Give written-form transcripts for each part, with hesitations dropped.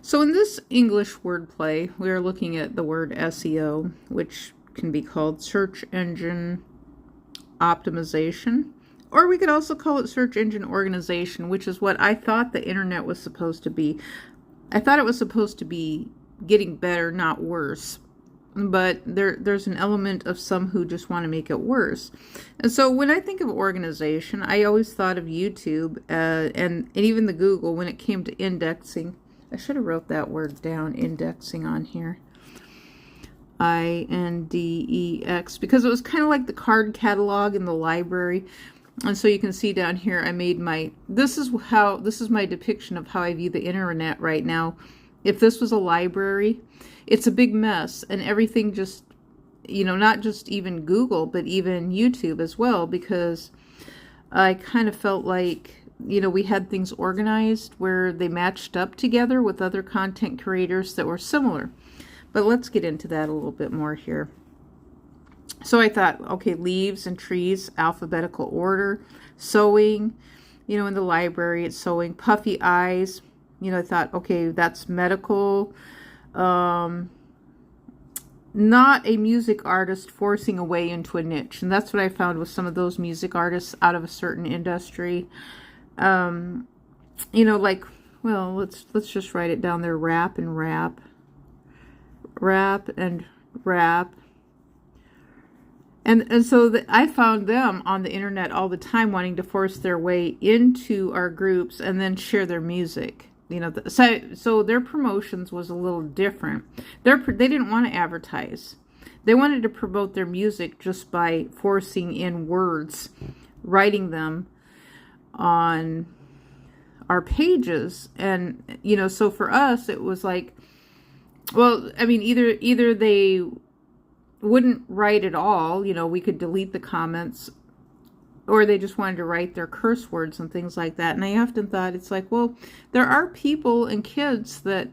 So in this English wordplay, we are looking at the word SEO, which can be called search engine optimization, or we could also call it search engine organization, which is what I thought the internet was supposed to be. I thought it was supposed to be getting better, not worse. But there's an element of some who just want to make it worse. And so when I think of organization, I always thought of YouTube and even the Google when it came to indexing. I should have wrote that word down, indexing, on here. INDEX, because it was kind of like the card catalog in the library. And so you can see down here, I made this is my depiction of how I view the internet right now. If this was a library, it's a big mess, and everything just, not just even Google, but even YouTube as well, because I kind of felt like, we had things organized where they matched up together with other content creators that were similar. But let's get into that a little bit more here. So I thought, okay, leaves and trees, alphabetical order, sewing, in the library it's sewing, puffy eyes. I thought, okay, that's medical. Not a music artist forcing a way into a niche. And that's what I found with some of those music artists out of a certain industry. Like, well, let's just write it down there. Rap and rap. Rap and rap. And so I found them on the internet all the time wanting to force their way into our groups and then share their music. So their promotions was a little different. They didn't want to advertise. They wanted to promote their music just by forcing in words, writing them on our pages. And, so for us, it was like, well, I mean, either they wouldn't write at all, we could delete the comments, or they just wanted to write their curse words and things like that. And I often thought, it's like, well, there are people and kids that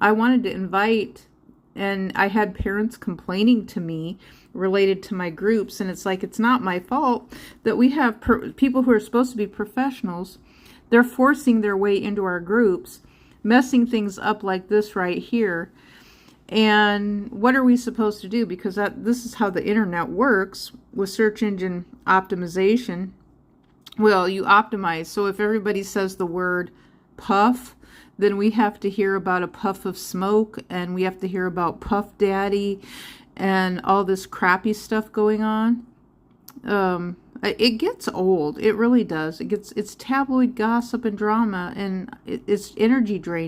I wanted to invite, and I had parents complaining to me related to my groups, and it's like, it's not my fault that we have people who are supposed to be professionals. They're forcing their way into our groups, messing things up like this right here. And what are we supposed to do? Because this is how the internet works with search engine optimization. Well, you optimize. So if everybody says the word puff, then we have to hear about a puff of smoke, and we have to hear about Puff Daddy and all this crappy stuff going on. It gets old. It really does. It's tabloid gossip and drama, and it's energy draining.